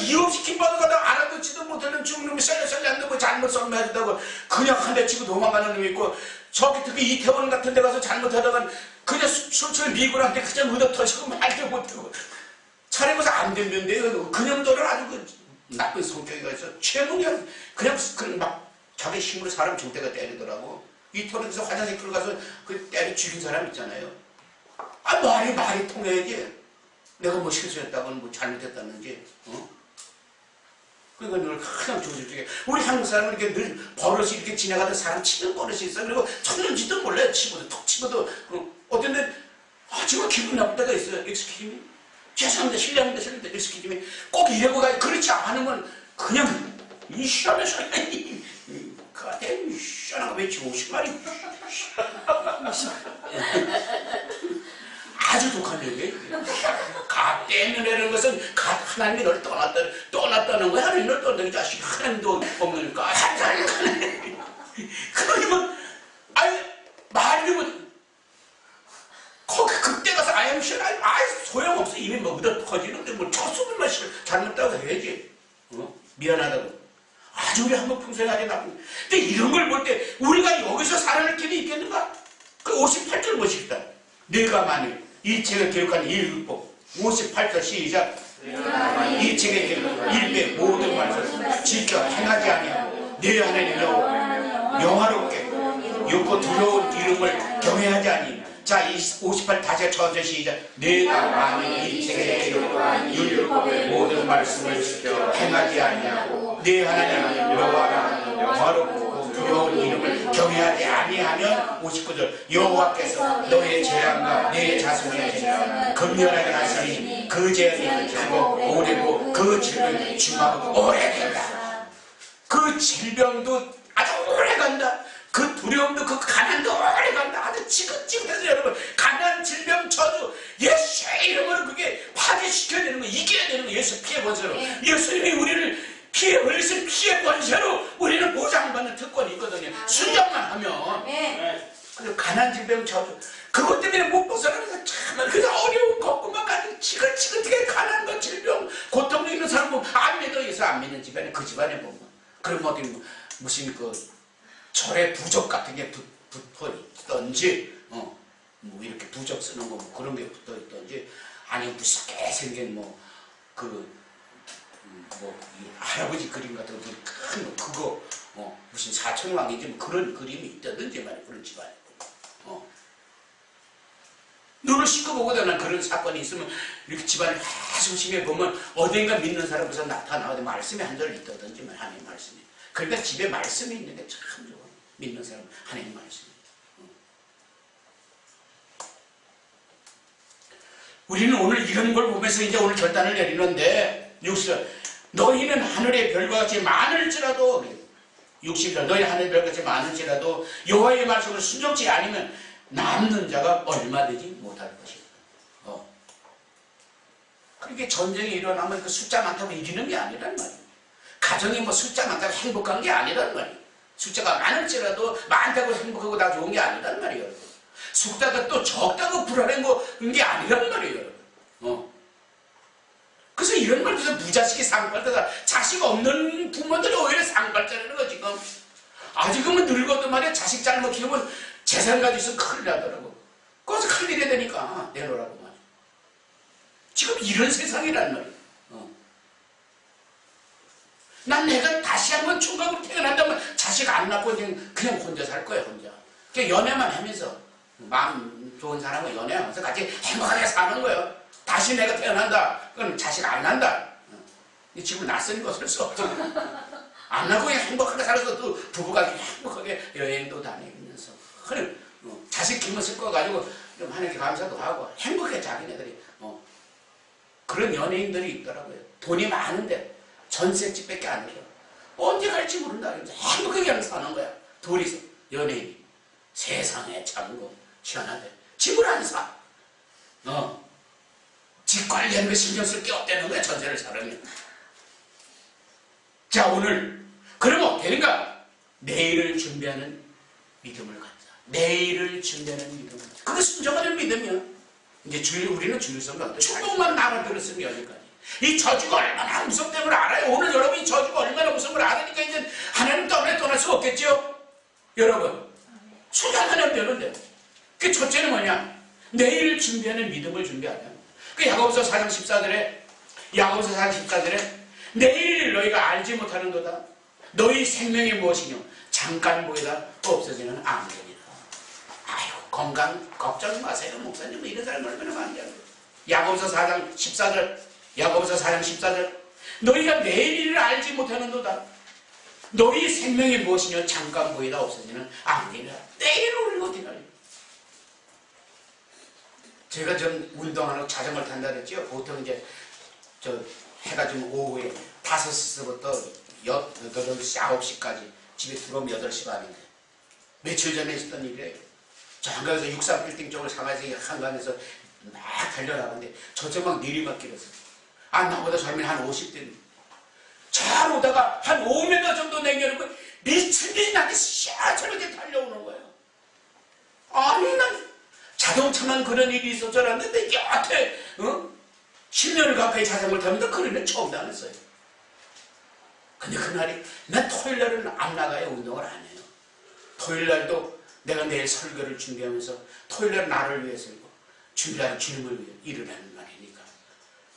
이유 없이 킹받아 가다가 알아듣지도 못하는 중놈이 썰려썰려 뭐 잘못 썰매하다고 그냥 한 대 치고 도망가는 놈이 있고 저기 특히 이태원 같은 데 가서 잘못하다가 그냥 술술 미고한테 그냥 얻어 터지고 말도 못하고 차려서 안 된다는데 그년들은 아주 그 나쁜 성격이 있어. 최문이야. 그냥 막 자기 힘으로 사람 중대가 때리더라고. 이태원에서 화장실 들어가서 그 때려 죽인 사람 있잖아요. 말이 통해야지. 내가 뭐 실수했다고는 뭐 잘못했다는지, 그러니까 늘 그냥 조심하게. 우리 한국 사람은 이렇게 늘 버릇이 이렇게 지나가던 사람 치는 버릇이 있어. 그리고 쳤는지도 몰라요. 치고도 툭 치고도. 어떤 데 정말 기분 나쁠 때가 있어요. 익스키즈미. 죄송합니다. 실례합니다. 실례합니다. 익스키즈미. 꼭 이러고 가요. 그렇지 않으면 그냥 이 시원해서 그한테 시원한 거 외치고 50마리. 아주 독한 얘기예요. 갓 떼는 것은 하나님이 너를 떠났다는 거야. 하나님이 너를 떠났다는 자식 하나님도 없으니까 그러면 말이 뭐 거기 그때 가서 아양실 소용없어. 이미 뭐 얻어 터지는데 뭐 첫수분만 잘못다고 해야지. 미안하다고. 아주 우리 한번 풍성하게 나쁜. 근데 이런 걸 볼 때 우리가 여기서 살아날 길이 있겠는가? 그 58절 보십시다. 내가 만일 이 책을 기록한 일법 58절 시작. 이 책에 기록한 일배 모든 말씀 지켜 행하지 아니하고 내 하나님 영화롭게 욕고 두려운 이름을 경외하지 아니. 자, 이 58 다시 처음부터 시작. 내가 만일 이 책에 기록한 율법의 모든 말씀을 지켜 행하지 아니하고 내 하나님 영화롭고 두려운 이름을 경외하지 아니하면 59절 여호와께서 너의 재앙과 내 자손의 재앙을 극렬하게 하시니 그 재앙이 크고 오래고 그 질병이 중하고 오래된다. 그 질병도 아주 오래간다. 그 두려움도 그 가난도 오래간다. 아주 지긋지긋해서 여러분 가난 질병 저주 예수의 이름으로 그게 파괴시켜야 되는 거 이겨야 되는 거. 예수 피해 본세로 예수님이 우리를 피해 벌리신 피해 권세로 우리는 보장받는 특권이 있거든요. 순종만 하면. 그래서 가난 질병 저주 그것 때문에 못 벗어나면서 참 그래서 어려운 것뿐만 가지고 지긋지긋하게 가난과 질병 고통도 있는 사람 보면 안 믿어. 예수 안 믿는 집안에 그 집안에 보면 그럼 어디 무슨 그 절에 부적 같은 게 붙어 있던지, 뭐 이렇게 부적 쓰는 거 뭐 그런 게 붙어 있던지, 아니면 무섭게 생긴 뭐 할아버지 그림 같은 거 큰 그거 무슨 사천왕이지 뭐 그런 그림이 있다든지 말이야. 그런 집안에 눈을 씻고 보고도 난 그런 사건이 있으면 이렇게 집안을 조심해 보면 어딘가 믿는 사람에서 나타나거든. 말씀이 한 절 있다든지 하나님 말씀이. 그러니까 집에 말씀이 있는 게 참 좋아. 믿는 사람 하나님 말씀이. 우리는 오늘 이런 걸 보면서 이제 오늘 결단을 내리는데 60절 너희는 하늘의 별과 같이 많을지라도 60절 너희 하늘의 별과 같이 많을지라도 여호와의 말씀을 순종치 아니면 남는 자가 얼마되지 못할 것이다. 그렇게 전쟁이 일어나면 그 숫자 많다고 이기는 게 아니란 말이에요. 가정이 뭐 숫자 많다고 행복한 게 아니란 말이에요. 숫자가 많을지라도 많다고 행복하고 다 좋은 게 아니란 말이에요. 숫자가 또 적다고 불안한 게 아니란 말이에요. 그래서 이런 말에서 무자식이 상팔자다. 자식 없는 부모들이 오히려 상팔자라는 거 지금. 아직은 늙어도 말이야 자식 잘못 키우면 재산 가지고 있으면 큰일 나더라고. 그래서 큰일이 되니까 내놓으라고 말이야. 지금 이런 세상이란 말이야. 난 내가 다시 한번 총각으로 태어난다면 자식 안 낳고 그냥 혼자 살 거야 혼자. 그냥 연애만 하면서 마음 좋은 사람과 연애하면서 같이 행복하게 사는 거예요. 다시 내가 태어난다. 그럼 자식 안 난다. 지금 낯서니까 어쩔 수 없죠. 안 낳고 그냥 행복하게 살아서 또 부부가 행복하게 여행도 다니면서 자식 기면서 꺼가지고 좀 하나님께 감사도 하고 행복해 자기네들이. 그런 연예인들이 있더라고요. 돈이 많은데 전셋집밖에 안 해요. 언제 갈지 모른다. 행복하게 그냥 사는 거야. 둘이서 연예인이. 세상에 참고 시원하대. 집을 안 사. 집 관리하는 거 신경 쓸 게 없다는 거야. 전세를 사려면. 자 오늘 그러면 되는가? 내일을 준비하는 믿음을 갖자. 내일을 준비하는 믿음을 갖자. 그게 순종하는 믿음이야. 이제 우리는 주일성도 축복만 나눠들었으면 여기까지. 이 저주가 얼마나 무섭다는 걸 알아요. 오늘 여러분이 저주가 얼마나 무서운 걸 알으니까 이제 하나님 때문에 떠날 수 없겠죠? 여러분 순종하면 되는데 그 첫째는 뭐냐? 내일을 준비하는 믿음을 준비하자. 그 야고보서 4장 14절에 내일 너희가 알지 못하는도다. 너희 생명이 무엇이뇨? 잠깐 보이다 없어지는 암전이다. 아이고 건강 걱정 마세요. 목사님 이런 사람 얼마나 많냐. 야고보서 4장 14절 너희가 내일을 알지 못하는도다. 너희 생명이 무엇이뇨? 잠깐 보이다 없어지는 암전이다. 내일을 우리가 어떻게 알아요? 제가 좀 운동하고 자전거를 탄다 그랬죠. 보통 이제 해가 좀 오후에 5시부터 8시, 9시까지 집에 들어오면 8시 반인데 며칠 전에 있었던 일이에요. 저 한강에서 63빌딩 쪽을 상하에서 한강에서 막 달려나가는데 저쪽 막 내리막길에서 나보다 젊은 한 50대 잘 오다가 한 5m 정도 내려놓고 미친 듯이 나한테 샤처럼 달려오는 거예요. 아니 난 자동차만 그런 일이 있을 줄 알았는데 여태 10년을 가까이 자전거를 타면서 그런 일 처음 당했어요. 근데 그날이 난 토요일날은 안 나가요. 운동을 안 해요. 토요일날도 내가 내일 설교를 준비하면서 토요일날 나를 위해서고 주일날 주님을 위해 일어나는 날이니까.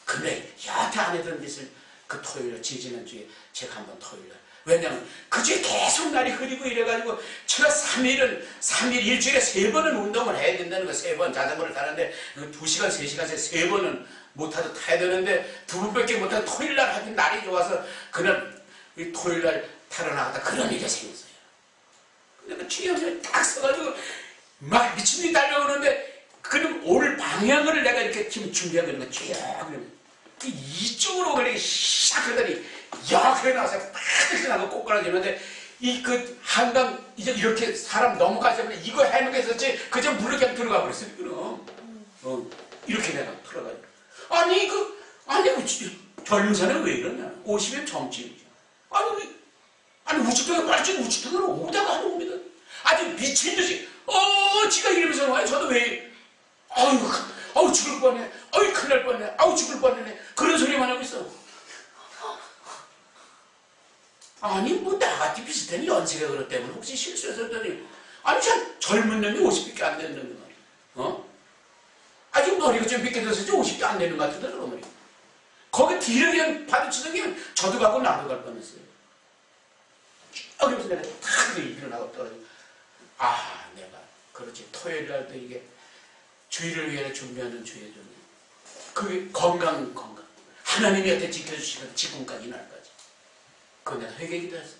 근데 여태 안 했던 짓을 그 토요일날 지지난주에 제가 한번 토요일날 왜냐면 그 주에 계속 날이 흐리고 이래가지고 제가 3일 일주일에 3번은 운동을 해야 된다는 거. 3번 자전거를 타는데 2시간 3시간에 3번은 못하도 타야 되는데 2번밖에 못하고 토요일날 하긴 날이 좋아서 그날 토요일날 타러 나갔다 그런 일이 생겼어요. 근데 그 주영을 딱 서가지고 막 미친듯이 달려오는데 그럼 올 방향을 내가 이렇게 지금 준비하고 있는 거야. 쭉 그러면 이쪽으로 그렇게 샥 하더니 여기에 나와서 팍 나고 꼬꾸라지는데 그 한강 이제 이렇게 사람 넘어가자면 이거 해놓은 게 있었지 그저 물로 그냥 들어가 버렸어요. 그럼 이렇게 내가 들어가요. 아니 젊은 사람은 왜 이러냐? 50에 정치이죠. 아니 우측통에 빨리 우측통으로 오다가 하는 겁니다. 아주 미친 듯이 지가 이러면서 와요. 저도 왜 아우 죽을 뻔해. 아우 큰일 날 뻔해. 아우 죽을 뻔해. 그런 소리만 하고 있어. 아니 뭐 나같이 비슷한 연세가 그렇 때문에 혹시 실수해서 했더니 아니 참 젊은 놈이 50밖에 안 되는 거 아직 머리가 좀 빗겨져서 50도 안 되는 것 같더라고 머리. 거기 뒤를 그냥 파도치던 게 저도 가고 나도 갈 뻔했어요. 그래서 내가 탁 일어나고 떨어지고 내가 그렇지 토요일날도 이게 주일을 위해 준비하는 주의 좀 그게 건강 하나님이 여태 지켜주시거든 지금까지 날까지 그거 내가 회개기도 했어.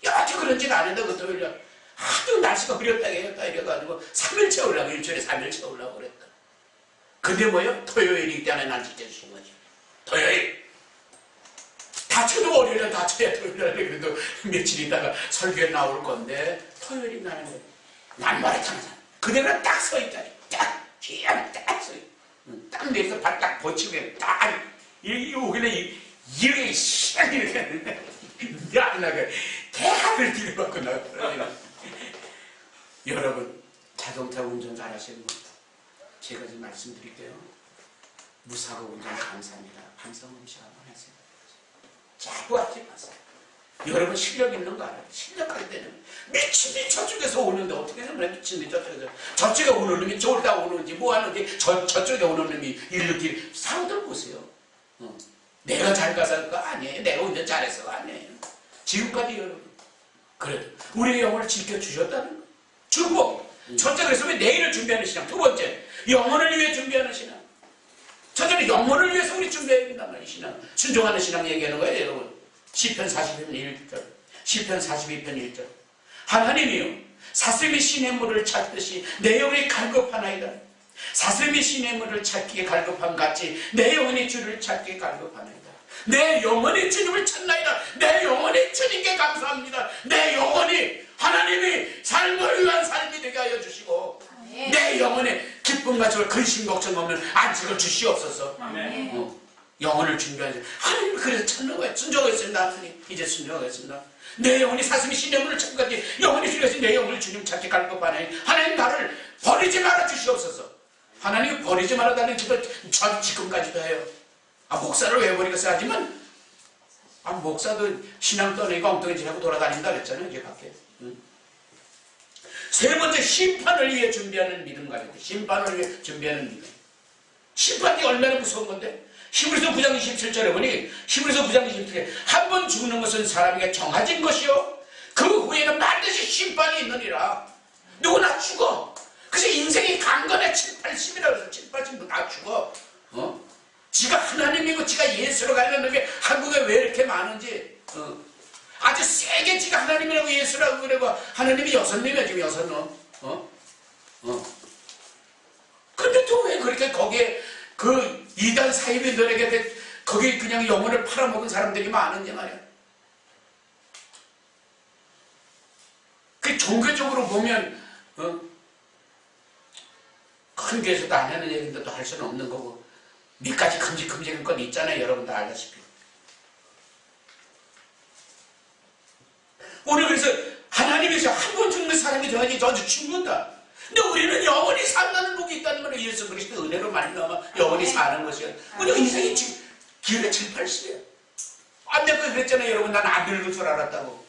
여태 그런 짓 안 했다 그 토요일날 하도 날씨가 흐렸다 이래가지고 3일 채우려고 일주일에 3일 채우려고 그랬다. 근데 뭐요? 토요일이기 때문에 날 지켜주신 거지. 토요일 다쳐도 월요일에 다쳐야 토요일에 그래도 며칠 있다가 설교에 나올 건데 토요일이 나는 거야. 난 말에 타는 사람 그대로 딱 서 있다니 딱 서 있. 땀 내서 발 딱 버치고 딱 오길래 이렇게 시원히 이렇게 했는데 야 나가 대학을 뒤로받고 나왔더라. 여러분 자동차 운전 잘하시는 분 제가 좀 말씀드릴게요. 무사고 운전 감사합니다. 반성 음식 한번 하세요. 자꾸 하지 마세요. 여러분 실력 있는 거 알아요? 실력할 때는 미친이 저쪽에서 오는데 어떻게 하면 미친이 저쪽에 오는 놈이 졸다 오는지 뭐 하는지 저쪽에 오는 놈이 일일이 상들 보세요. 내가 잘 가서가 아니에요. 내가 운전 잘해서가 아니에요. 지금까지 여러분 그래도 우리의 영혼을 지켜주셨다는 거. 축복. 첫째 그래서 왜 내일을 준비하는 신앙. 두 번째 영혼을 위해 준비하는 신앙. 첫째는 영혼을 위해서 우리 준비해야 된단 말이에요. 신앙. 순종하는 신앙 얘기하는 거예요 여러분. 시편 42편 1절 시편 42편 1절 하나님이여 사슴이 시냇물을 찾듯이 내 영혼이 갈급하나이다. 사슴이 시냇물을 찾기에 갈급함 같이 내 영혼이 주를 찾기에 갈급하나이다. 내 영혼이 주님을 찾나이다. 내 영혼이 주님께 감사합니다. 내 영혼이 하나님이 삶을 위한 삶이 되게 하여 주시고 내 영혼에 기쁨과 즐거움 근심 걱정 없는 안식을 주시옵소서. 영혼을 준비하는 하나님 그래서 찾는 거예요. 순종하겠습니다. 하나님 이제 순종하겠습니다. 내 영혼이 사슴이 시냇물을 찾기까지 영혼이 주려서 내 영혼을 주님 찾기 갈급하나니 하나님 나를 버리지 말아 주시옵소서. 하나님 버리지 말아 달라는 기도 전 지금까지도 해요. 목사를 왜 버리겠어요? 하지만 목사도 신앙 떠내고 엉뚱이 지나고 돌아다닌다 그랬잖아요. 이제 밖에. 세 번째 심판을 위해 준비하는 믿음 가져야 돼. 심판을 위해 준비하는 믿음. 심판이 얼마나 무서운 건데 히브리서 9장 27절에 보니 히브리서 9장 27절에 한 번 죽는 것은 사람에게 정해진 것이요 그 후에는 반드시 심판이 있느니라. 누구나 죽어. 그래서 인생이 강건해 7, 80이라고 해서 7, 80도 다 죽어. 지가 하나님이고 지가 예수로 가는 놈이 한국에 왜 이렇게 많은지 아주 세게 지가 하나님이라고 예수라고 그러고 하나님이 6놈이야 지금 6놈. 근데 또 왜 그렇게 거기에 그 이단 사이비들에게 거기 그냥 영혼을 팔아먹은 사람들이 많은지 말이야. 그 종교적으로 보면 큰 교회에서도 안 하는 얘기인데 또 할 수는 없는 거고 밑까지 큼직큼직한 건 있잖아요. 여러분 다 알다시피. 오늘 그래서 하나님에서 한 번 죽는 사람이 되어야지 저주 죽는다. 근데 우리는 영원히 산다는 복이 있다는 말이에요. 예수 그리스도 은혜로 말미암아 영원히 사는 것이야. 우리 인생이 지금 기회 7, 80이야. 내가 그랬잖아요. 여러분 난 안 늙을 줄 알았다고.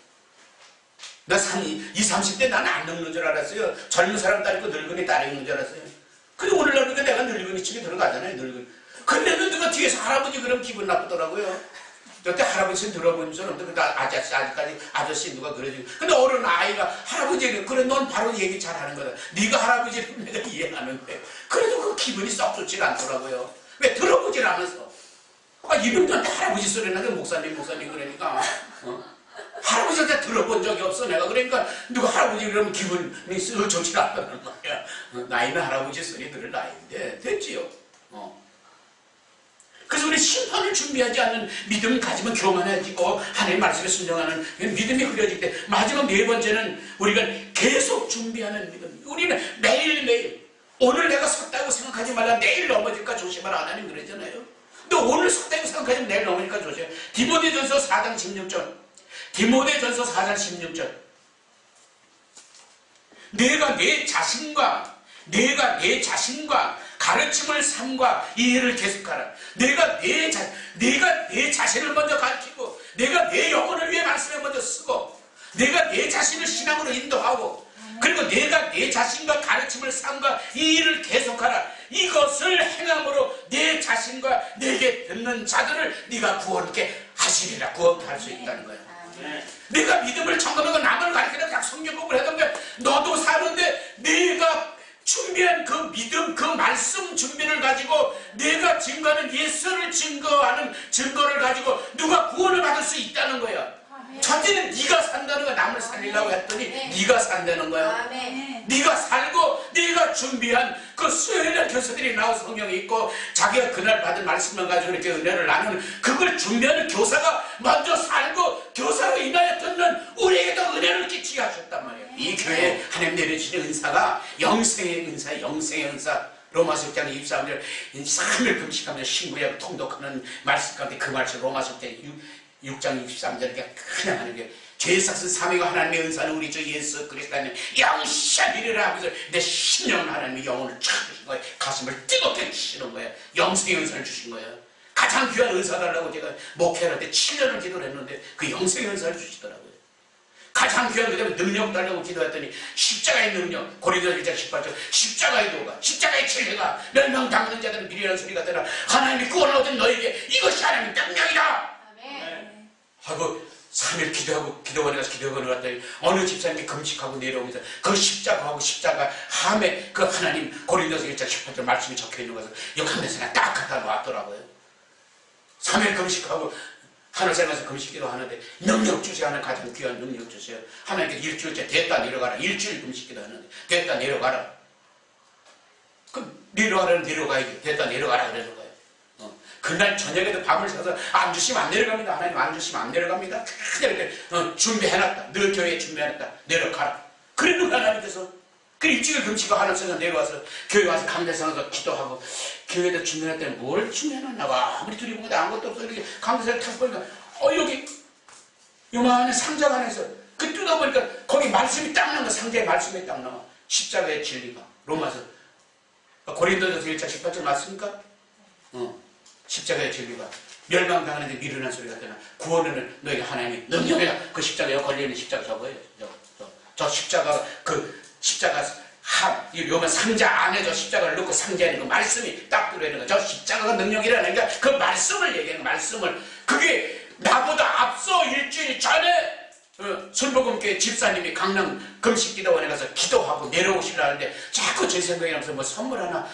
나 20, 30대 나는 안 늙는 줄 알았어요. 젊은 사람 따르고 늙은이 따르는 줄 알았어요. 근데 오늘날 보니까 내가 늙은이 층에 들어가잖아요. 늙은. 근데도 누가 뒤에서 할아버지 그러면 기분 나쁘더라고요. 그때 할아버지는 들어본 줄 없는데 근데 아직까지 아저씨 누가 그러지. 근데 어른 아이가 할아버지 그래 넌 바로 얘기 잘하는 거다. 네가 할아버지를 내가 이해하는데 그래도 그 기분이 썩 좋지 않더라고요. 왜 들어보질 않아서. 이놈들한테 할아버지 소리 나게 목사님 그러니까 할아버지한테 들어본 적이 없어 내가. 그러니까 누가 할아버지 그러면 기분이 썩 좋지 않다는 거야. 나이는 할아버지 소리 들을 나이인데 됐지요. 그래서 우리 심판을 준비하지 않는 믿음을 가지면 교만해지고 하나님 말씀에 순종하는 믿음이 흐려질 때 마지막 네 번째는 우리가 계속 준비하는 믿음. 우리는 매일매일 오늘 내가 섰다고 생각하지 말라. 내일 넘어질까 조심하라. 하나님 그러잖아요. 근데 오늘 섰다고 생각하지만 내일 넘어질까 조심해. 디모데전서 4장 16절 디모데전서 4장 16절 내가 내 자신과 가르침을 삼과 이해를 계속하라. 내가 내 자신을 먼저 가르치고 내가 내 영혼을 위해 말씀에 먼저 쓰고 가르침을 삼가 이 일을 계속하라. 이것을 행함으로 내 자신과 내게 듣는 자들을 네가 구원케 하시리라. 구원케 할 수 있다는 거야. 네가 믿음을 점검하고 남을 가르치는 성경 공부를 하던가 너도 사는데 네가 준비한 그 믿음, 그 말씀 준비를 가지고 내가 증거하는 예수를 증거하는 증거를 가지고 누가 구원을 받을 수 있다는 거야. 첫째는 네가 산다는 거야. 남을 살리려고 했더니 네가 산다는 거야. 네가 살고 네가 준비한 그 수요일날 교사들이 나와서 성경에 있고 자기가 그날 받은 말씀을 가지고 이렇게 은혜를 나누는 그걸 준비하는 교사가 먼저 살고 교사로 인하여 듣는 우리에게도 은혜를 끼치게 하셨단 말이야. 이 교회에 하나님 내려주시는 은사가 영생의 은사, 영생의 은사. 로마서 6장 23절 3일 금식하며 신구약 통독하는 말씀 가운데 그 말씀 로마서 6장 23절에 그냥 하는 게 죄 삭은 삼위가 하나님의 은사는 우리 주 예수 그리스도는 영생이리라 하면서 내 신령 하나님의 영혼을 촥 주신 거예요. 가슴을 뜨겁게 주시는 거예요. 영생의 은사를 주신 거예요. 가장 귀한 은사 달라고 제가 목회할 때 7년을 기도를 했는데 그 영생의 은사를 주시더라고요. 가장 귀한 그 다음에 능력 달라고 기도했더니 십자가의 능력, 고린도서 1장 18절 십자가의 도가, 십자가의 진리가 멸망당하는 자들은 미련한 소리가 되나 하나님이 구원을 얻은 너에게 이것이 하나님의 능력이다 하고 3일 기도원에 가서 기도원을 갔더니 어느 집사님이 금식하고 내려오면서 그 십자가하고 십자가 함에 그 하나님 고린도서 1장 18절 말씀이 적혀있는 것을 여기 한 데서 딱 갖다 놨더라고요. 3일 금식하고 하늘살면서 금식기도 하는데 능력 주세요 하는 가장 귀한 능력 주세요. 하나님께서 일주일째 됐다 내려가라. 일주일 금식기도 하는데 됐다 내려가라. 그럼 내려가라는 내려가야지. 됐다 내려가라 그러는 거예요. 그날 저녁에도 밥을 사서 안 주시면 안 내려갑니다. 하나님 안 주시면 안 내려갑니다. 그냥 이렇게 준비해놨다. 늘 교회에 준비해놨다. 내려가라. 그랬는 거야 하나님께서. 그 일주일 금식하고 하늘에서 내려와서 교회 와서 강대상에서 기도하고 교회에다 준비해놨더니 뭘 준비해놨나 봐. 아무리 들이보면 아무것도 없어. 이렇게 강대상에 타서 보니까 여기 요만한 상자 안에서 그 뜯어보니까 거기 말씀이 딱 나와. 상자에 말씀이 딱 나와. 십자가의 진리가 로마서 고린도전서 1장 18절 맞습니까? 십자가의 진리가 멸망당하는데 미련한 소리가 되나 구원은 너희가 하나님의 능력이다. 그 십자가에 걸려있는 십자가 저거예요. 저 십자가 그 십자가 요만 상자 안에 저 십자가를 넣고 상자 안에 그 말씀이 딱 들어있는 거. 저 십자가가 능력이라는 게 그 말씀을 얘기하는 말씀을 그게 나보다 앞서 일주일 전에 순복음교회 집사님이 강남 금식기도원에 가서 기도하고 내려오시려는데 자꾸 제 생각이 나면서 뭐 선물 하나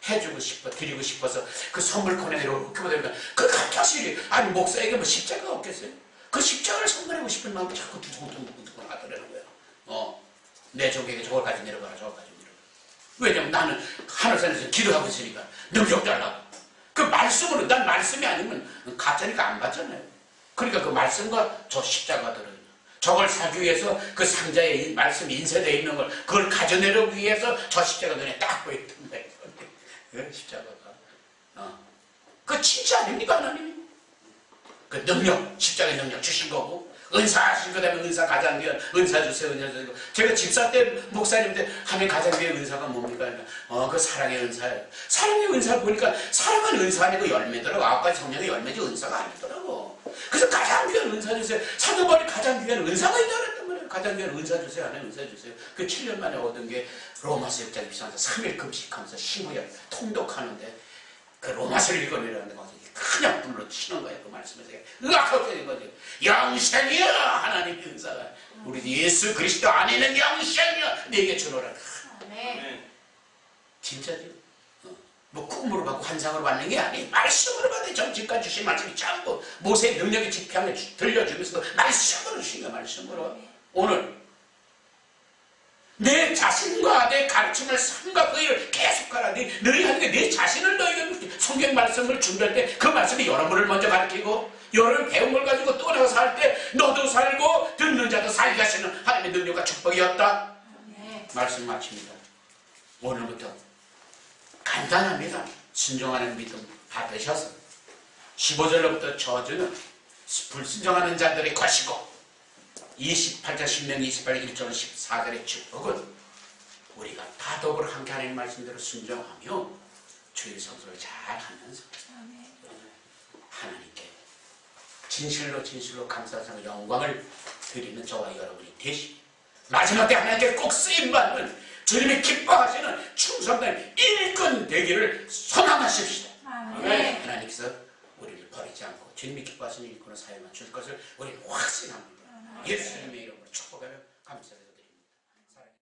해주고 싶어 드리고 싶어서 그 선물 코너에 이렇게 보니까 그 갑자기 아니 목사에게 뭐 십자가가 없겠어요? 그 십자가를 선물하고 싶은 마음이 자꾸 두근두근 하더라는 거예요. 내 종에게 저걸 가지고 내려가라 저걸 가지고 내려가라. 왜냐면 나는 하늘산에서 기도하고 있으니까 능력 달라고. 그 말씀으로 난 말씀이 아니면 가짜니까 안 받잖아요. 그러니까 그 말씀과 저 십자가 들어요. 저걸 사기 위해서 그 상자에 말씀이 인쇄되어 있는 걸 그걸 가져내려기 위해서 저 십자가 눈에 딱 보였던 거예요. 십자가가. 그 진짜 아닙니까 하나님이? 그 능력, 십자가의 능력 주신 거고 은사 하신 거 다음에 은사 가장 귀한 은사 주세요. 은사 주세요. 제가 집사 때 목사님인데 하면 가장 귀한 은사가 뭡니까? 그 사랑의 은사예요. 사랑의 은사 보니까 사랑은 은사 아니고 열매더라고. 9가지 성령의 열매지 은사가 아니더라고. 그래서 가장 귀한 은사 주세요. 사도바울이 가장 귀한 은사가 있다 그랬단 말이에요. 가장 귀한 은사 주세요. 하나님 은사 주세요. 그 7년 만에 얻은 게 로마서 6장 23절 3일 금식하면서 신구약 통독하는데 그 로마서를 읽어내려는데 그냥 불러 치는 거예요. 그 말씀에서 으악하게 된 거죠. 영생이야 하나님의 은사가 우리 예수 그리스도 안에는 영생이야 내게 주노라. 진짜죠. 뭐 꿈으로 받고 환상으로 받는 게 아니에요. 말씀으로 받는 지금까지 주신 말씀이 전부 모세의 능력의 지평을 들려주면서도 말씀으로 주신 거예요. 말씀으로. 오늘 내 자신과 내 가르침을 삼가 그 일을 계속하라. 너희 하는 게 내 자신을 너희가 성경 말씀을 준비할 때 그 말씀이 여러분을 먼저 가르치고 여러분 배운 걸 가지고 또 나가서 살 때 너도 살고 듣는 자도 살게 하시는 하나님의 능력과 축복이었다. 말씀 마칩니다. 오늘부터 간단합니다. 순종하는 믿음 받으셔서 15절로부터 저주는 불순종하는 자들의 것이고 28절 신명기 28절 1절 14절의 축복은 우리가 다독으로 함께 하나님 말씀대로 순종하며 주의 성소를 잘 하면서 하나님께 진실로 감사하며 영광을 드리는 저와 여러분이 되시고 마지막 때 하나님께 꼭 쓰임받는 주님이 기뻐하시는 충성된 일꾼 되기를 소망하십시다. 아멘. 하나님께서 우리를 버리지 않고 주님이 기뻐하시는 일꾼을 사용해 줄 것을 우리는 확신합니다. 예수님의